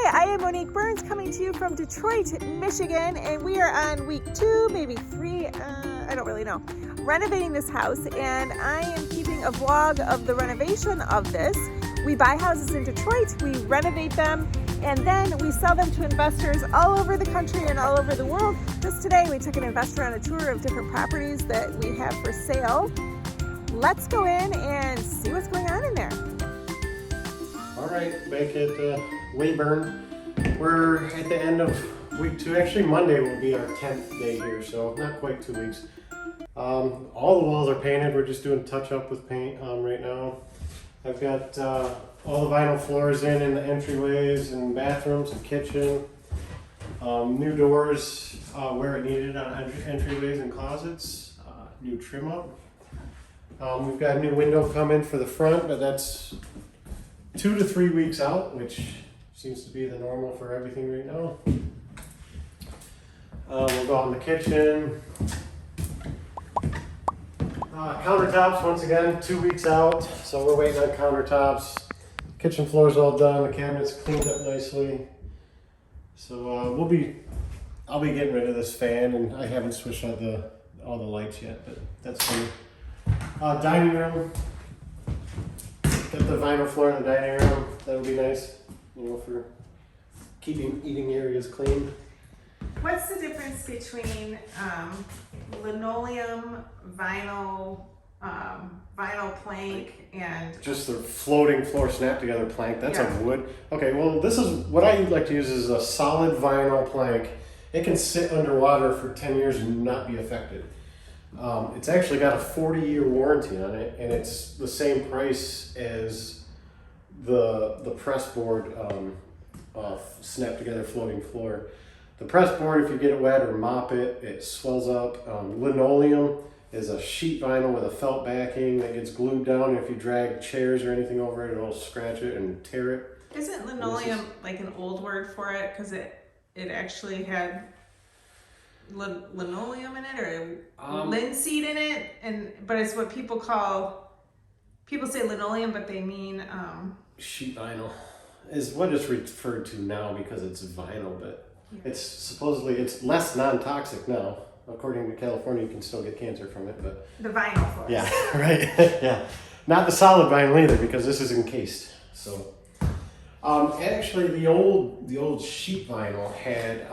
Hi, I am Monique Burns coming to you from Detroit, Michigan, and we are on week 2, maybe 3, I don't really know, renovating this house, and I am keeping a vlog of the renovation of this. We buy houses in Detroit, we renovate them, and then we sell them to investors all over the country and all over the world. Just today, we took an investor on a tour of different properties that we have for sale. Let's go in and see what's going on in there. All right, back at Wayburn. We're at the end of week 2. Actually, Monday will be our 10th day here, so not quite 2 weeks. All the walls are painted. We're just doing touch-up with paint right now. I've got all the vinyl floors in the entryways and bathrooms and kitchen. New doors where it needed on entryways and closets. New trim up. We've got a new window coming for the front, but that's 2 to 3 weeks out, which seems to be the normal for everything right now. We'll go out in the kitchen. Countertops, once again, 2 weeks out, so we're waiting on countertops. Kitchen floor's all done, the cabinet's cleaned up nicely. So I'll be getting rid of this fan, and I haven't switched out all the lights yet, but that's funny. Dining room. Got the vinyl floor in the dining room. That'll be nice, you know, for keeping eating areas clean. What's the difference between linoleum, vinyl plank, and just the floating floor snap together plank? That's a wood. Okay, well, this is what I like to use is a solid vinyl plank. It can sit underwater for 10 years and not be affected. It's actually got a 40-year warranty on it, and it's the same price as the press board snap together floating floor. The press board, if you get it wet or mop it, it swells up. Linoleum is a sheet vinyl with a felt backing that gets glued down. If you drag chairs or anything over it, it'll scratch it and tear it. Isn't linoleum like an old word for it? Because it actually had linoleum in it, or linseed in it, but it's what people say linoleum, but they mean sheet vinyl is what it's referred to now because it's vinyl, but it's supposedly it's less non-toxic now. According to California, you can still get cancer from it, but the vinyl floors. Yeah, right. Yeah, not the solid vinyl either because this is encased. So, actually, the old sheet vinyl had.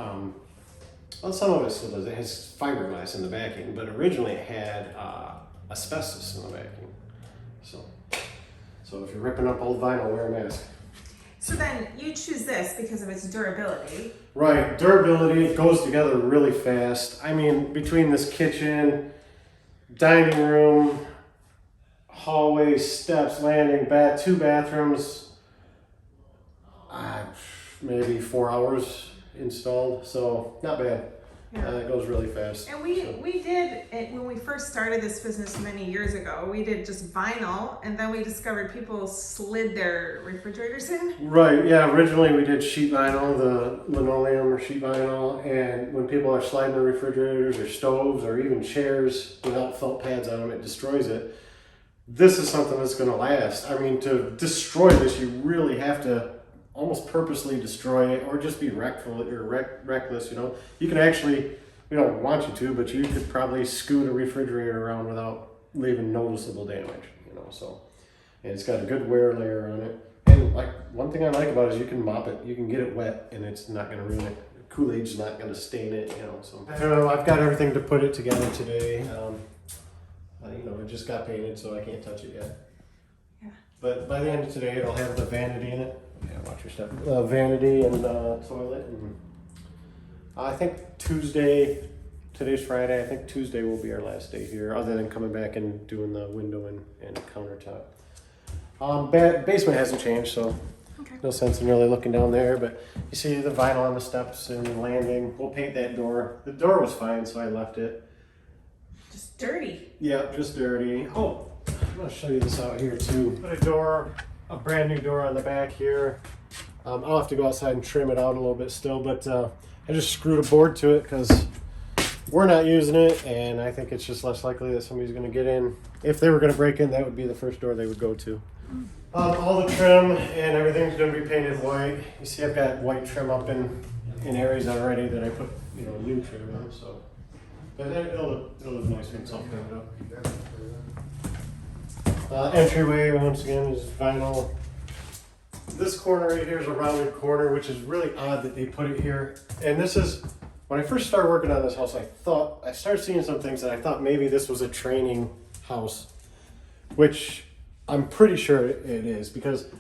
Well, some of it still does. It has fiberglass in the backing, but originally it had asbestos in the backing. So if you're ripping up old vinyl, wear a mask. So then you choose this because of its durability. Right, durability. It goes together really fast. I mean, between this kitchen, dining room, hallway, steps, landing, 2 bathrooms, maybe 4 hours installed, so not bad. Yeah. It goes really fast. And we did it when we first started this business many years ago. We did just vinyl, and then we discovered people slid their refrigerators in. Right, yeah, originally we did sheet vinyl, the linoleum or sheet vinyl, and when people are sliding their refrigerators or stoves or even chairs without felt pads on them, it destroys it. This is something that's going to last. I mean, to destroy this, you really have to almost purposely destroy it, or just be reckless, you know. You can actually, we don't want you to, but you could probably scoot a refrigerator around without leaving noticeable damage, you know. So, and it's got a good wear layer on it. And like one thing I like about it is you can mop it, you can get it wet, and it's not going to ruin it. Kool-Aid's not going to stain it, you know. So I don't know. I've got everything to put it together today. You know, it just got painted, so I can't touch it yet. Yeah. But by the end of today, it'll have the vanity in it. Yeah, watch your step. Vanity and toilet. And I think Tuesday, today's Friday, I think Tuesday will be our last day here, other than coming back and doing the window and countertop. Basement hasn't changed, so no sense in really looking down there, but you see the vinyl on the steps and landing. We'll paint that door. The door was fine, so I left it. Just dirty. Yeah, just dirty. Oh, I'm going to show you this out here too. Put a brand new door on the back here. I'll have to go outside and trim it out a little bit still, but I just screwed a board to it because we're not using it, and I think it's just less likely that somebody's going to get in. If they were going to break in, that would be the first door they would go to. All the trim and everything's going to be painted white. You see, I've got white trim up in areas already that I put, new trim in. So, but it'll look nice when it's all painted up. Entryway once again is vinyl. This corner right here is a rounded corner, which is really odd that they put it here. And this is, when I first started working on this house, I started seeing some things that I thought maybe this was a training house, which I'm pretty sure it is, because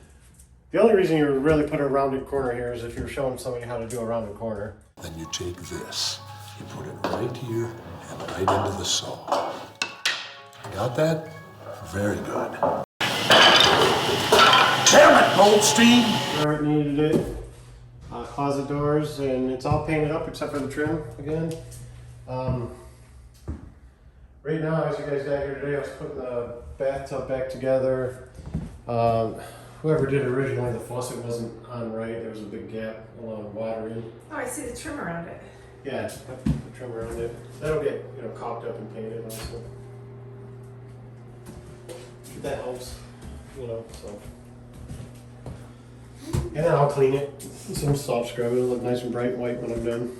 the only reason you would really put a rounded corner here is if you're showing somebody how to do a rounded corner. Then you take this, you put it right here and right into the saw. Got that? Very good. Damn it, Goldstein! Where it needed it. Closet doors, and it's all painted up except for the trim again. Right now, as you guys got here today, I was putting the bathtub back together. Whoever did it originally, the faucet wasn't on right. There was a big gap along water in. Oh, I see the trim around it. Yeah, the trim around it. That'll get caulked up and painted also. That helps, so. And then I'll clean it. Some soft scrub. It'll look nice and bright white when I'm done.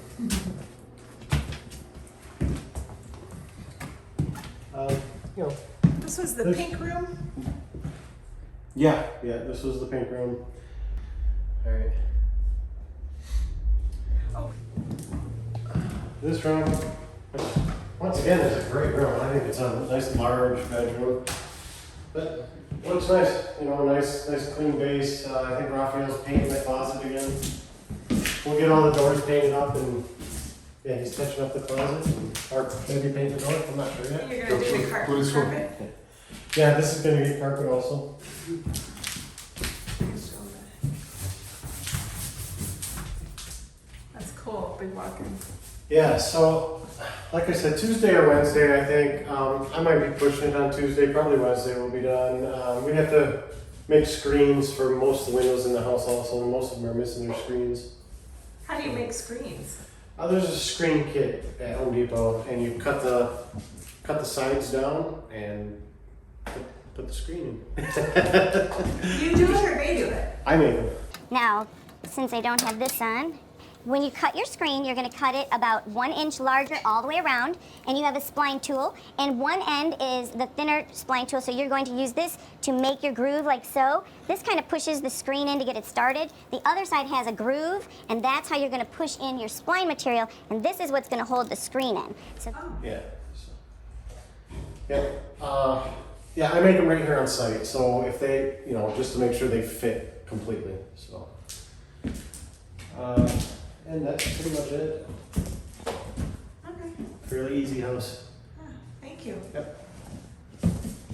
This was the pink room? Yeah, this was the pink room. All right. Oh. This room, once again, is a great room. I think it's a nice large bedroom. But looks nice, nice clean base. I think Rafael's painting the closet again. We'll get all the doors painted up, and yeah, he's touching up the closet, or maybe paint the door. I'm not sure yet. You're gonna do the carpet? Yeah, this is gonna get carpet also. That's cool, big walk-in. Yeah, so like I said, Tuesday or Wednesday, I think. I might be pushing it on Tuesday, probably Wednesday will be done. We'd have to make screens for most of the windows in the house also. Most of them are missing their screens. How do you make screens? There's a screen kit at Home Depot, and you cut the sides down and put the screen in. You do it or they do it? I make them. Now, since I don't have this on, when you cut your screen, you're going to cut it about 1 inch larger all the way around, and you have a spline tool, and one end is the thinner spline tool, so you're going to use this to make your groove like so. This kind of pushes the screen in to get it started. The other side has a groove, and that's how you're going to push in your spline material, and this is what's going to hold the screen in. So. Yeah. Yeah, I make them right here on site, so if they, just to make sure they fit completely, so. And that's pretty much it. Okay. Fairly easy house. Thank you. Yep.